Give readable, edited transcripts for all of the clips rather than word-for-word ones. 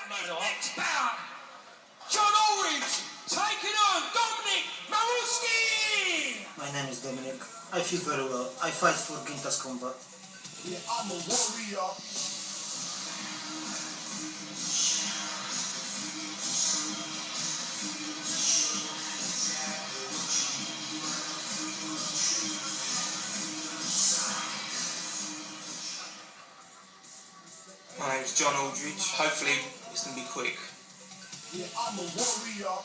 Next bout, John Aldridge taking on Dominic Maruski. My name is Dominic. I feel very well. I fight for Gintas combat. Yeah, I'm a warrior. My name's John Aldridge. Hopefully it's going to be quick. Yeah, I'm a warrior.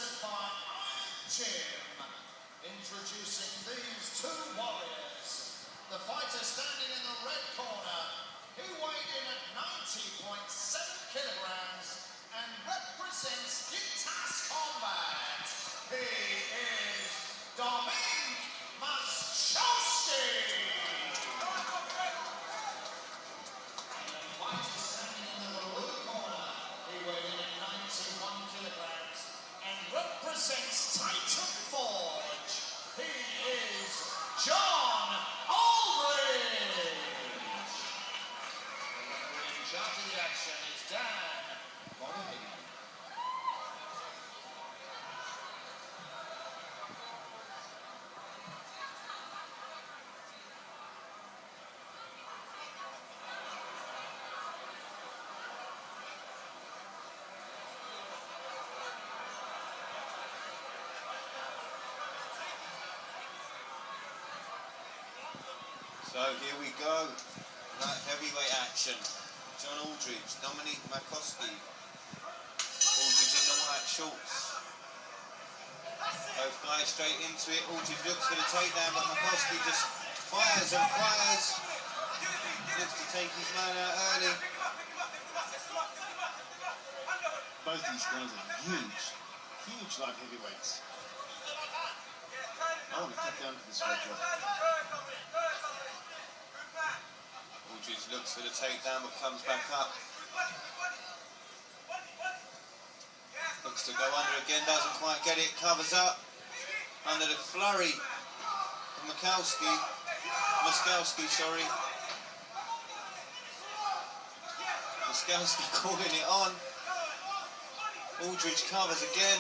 Wcmma. Introducing these two warriors. The fighter standing in the red corner, he weighed in at 90.7 kilograms and represents Gintas combat. He is Dominic Maruski. The fighter standing in the blue corner, he weighed in at 91 kilograms and represents Titan Forge. He is John Aldridge. In charge of the action is Dan. So here we go, light heavyweight action. John Aldridge, Dominic Maruski. Aldridge in the white shorts. Both guys straight into it. Aldridge looks for the takedown, but Maruski just fires and fires. Looks to take his man out early. Both these guys are huge light heavyweights. I want to cut down to this weight drop. Aldridge looks for the takedown but comes back up. Looks to go under again, doesn't quite get it, covers up. Under the flurry from Maruski, sorry. Maruski calling it on. Aldridge covers again,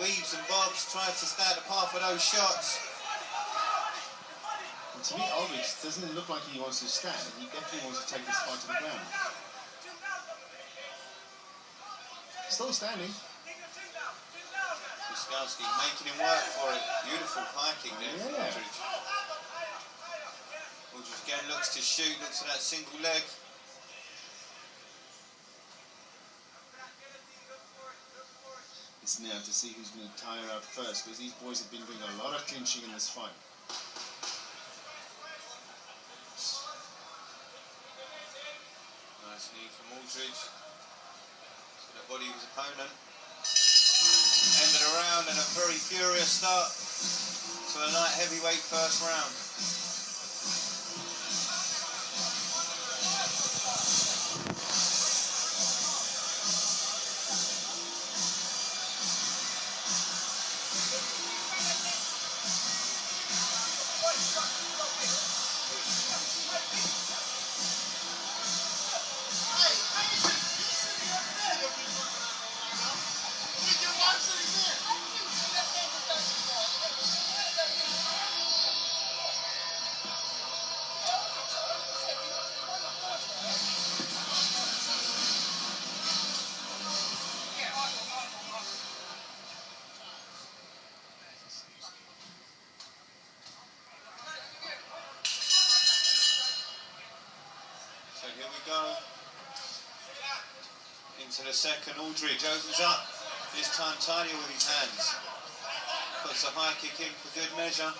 weaves and bobs, tries to stand apart for those shots. To me, Aldridge doesn't look like he wants to stand. He definitely wants to take this fight to the ground. Still standing. Maruski making him work for it. Beautiful hiking there for Aldridge. Aldridge again looks to shoot, looks at that single leg. It's now to see who's going to tire out first, because these boys have been doing a lot of clinching in this fight. Nice knee from Aldridge. To the body of his opponent. End of the round and a very furious start to a light heavyweight first round. So here we go. Into the second, Aldridge opens up, this time tidy with his hands. Puts a high kick in for good measure.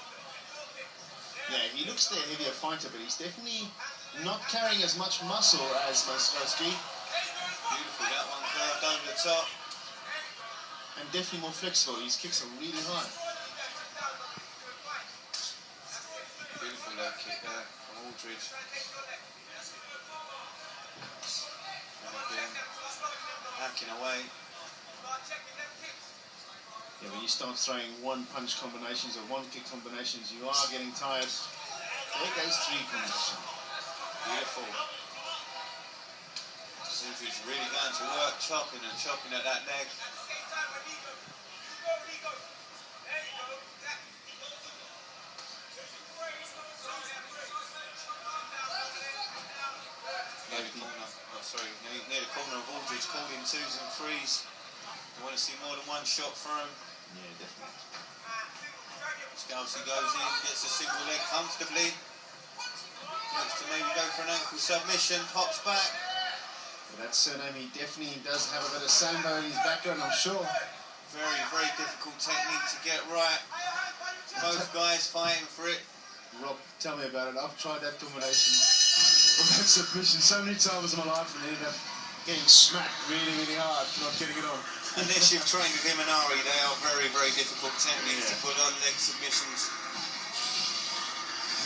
Yeah, he looks the heavier fighter, but he's definitely not carrying as much muscle as Moskowski. Beautiful, that one curved over the top. And definitely more flexible. His kicks are really high. Beautiful low kick there from Aldridge. And again, hacking away. Yeah, when you start throwing one punch combinations or one kick combinations, you are getting tired. There goes three combinations. Beautiful. Aldridge really going to work, chopping and chopping at that leg. Near the corner of Aldridge, called in 2s and 3s. You want to see more than one shot for him. Yeah, definitely. Scalzi goes in, gets a single leg comfortably. Looks to maybe go for an ankle submission, pops back. Well, that surname, he definitely does have a bit of sambo in his background, I'm sure. Very, very difficult technique to get right. Both guys fighting for it. Rob, tell me about it. I've tried that combination of that submission so many times in my life and ended up getting smacked really, really hard for not getting it on. Unless you've trained with him and Ari, they are very, very difficult techniques to put on leg submissions.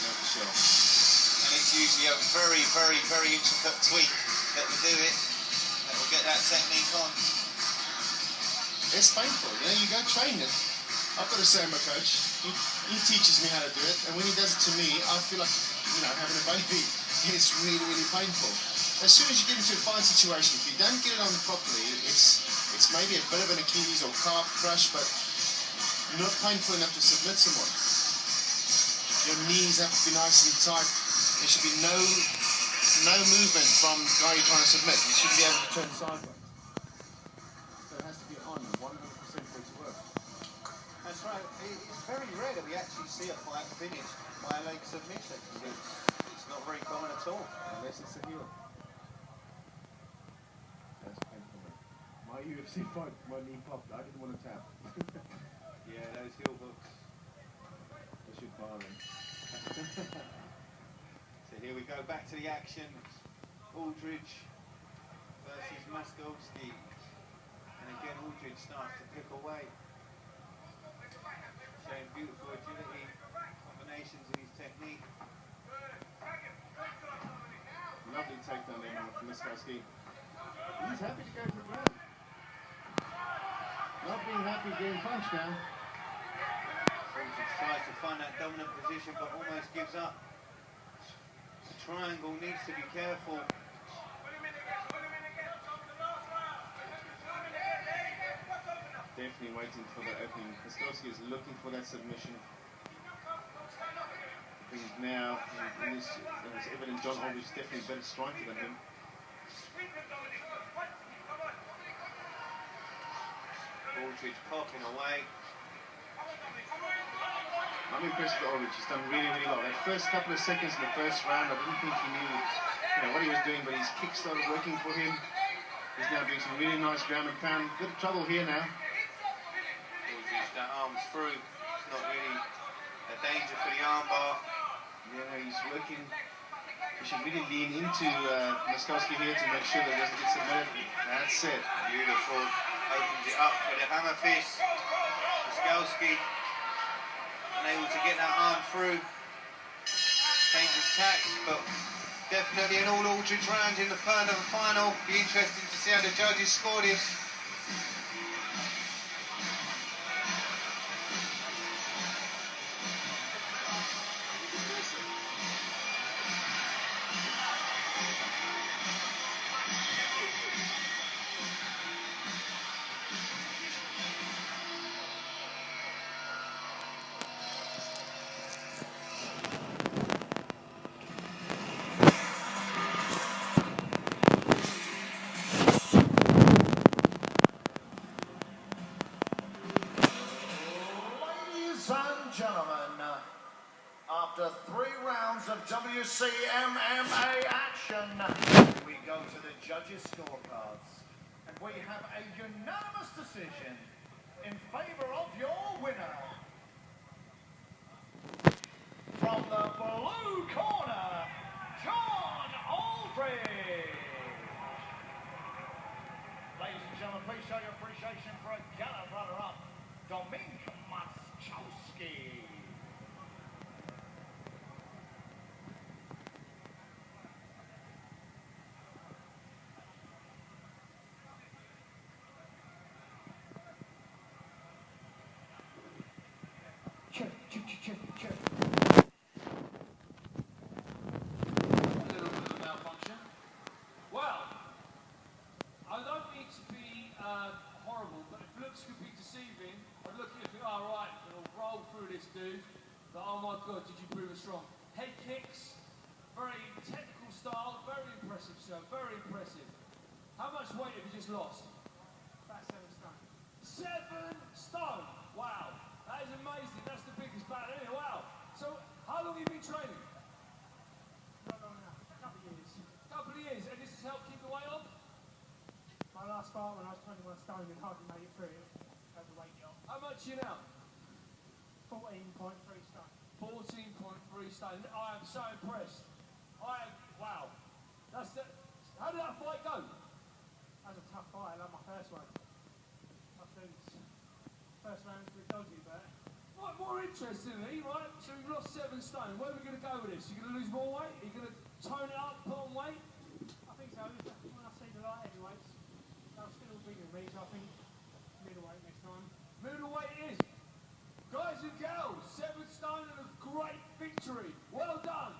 Yeah, for sure. And it's usually a very, very, very intricate tweak that will do it, that will get that technique on. It's painful, you know, you go train it. I've got a sambo coach, he teaches me how to do it, and when he does it to me, I feel like, you know, having a baby. It's really, really painful. As soon as you get into a fight situation, if you don't get it on properly, it's maybe a bit of an Achilles or calf crush, but not painful enough to submit someone. Your knees have to be nice and tight. There should be no movement from the guy you're trying to submit. You should be able to turn sideways. So it has to be on 100% for it to work. That's right. It's very rare that we actually see a fight finished by a leg submission. It's not very common at all. Unless it's a heel. That's painful. My UFC fight, my knee popped. I didn't want to tap. Yeah, those heel hooks. I should bar them. So here we go, back to the action. Aldridge versus Moskowski. And again, Aldridge starts to pick away. Showing beautiful agility, combinations in his technique. Lovely takedown there now from Moskowski. He's happy to go to the ground. Not being happy getting punched now. Aldridge tries to find that dominant position but almost gives up. The triangle needs to be careful. Definitely waiting for the opening. Moskowski is looking for that submission. I think now, it's evident John Aldridge is definitely a better striker than him. Aldridge popping away. I'm impressed with Aldridge. He's done really, really well. That first couple of seconds in the first round, I didn't think he knew, what he was doing, but his kick started working for him. He's now doing some really nice ground and pound. Good trouble here now. Aldridge, that arm's through. It's not really a danger for the armbar. Yeah, he's working. He should really lean into Moskowski here to make sure that he doesn't get submitted. That's it. Beautiful. Opens it up for the hammer fist. Moskowski unable to get that arm through. Changes tack, but definitely an all Aldridge round in the third and final. Be interesting to see how the judges score this. Ladies and gentlemen, after 3 rounds of Wcmma action, we go to the judges' scorecards, and we have a unanimous decision in favour of your winner. From the blue corner, John little bit of a malfunction. Well, I don't need to be horrible, but if looks could be deceiving, I'd look at it and think, all right, we'll roll through this dude. But oh my God, did you prove us wrong? Head kicks, very technical style, very impressive, sir, very impressive. How much weight have you just lost? About 7 stone. 7 stone! Wow, that is amazing. That's the biggest battle, isn't it? Wow. So, how long have you been training? Not long enough. A couple of years. Couple of years, and this has helped keep the weight off? My last fight when I was 21 stone and hardly made it through it. Had the weight off. How much are you now? 14.3 stone. 14.3 stone. I am so impressed. Wow. That's the, how did that fight go? That was a tough fight. I love my first one. Tough dudes. First round was a bit dodgy, but Right, more interestingly, right? So we've lost 7 stone. Where are we going to go with this? You're going to lose more weight? Are you going to tone it up, put on weight? I think so. When I see the light heavyweights, they're still bigger than me, so I think middleweight next time. Middleweight it is. Guys and girls, 7 stone and a great victory. Well done.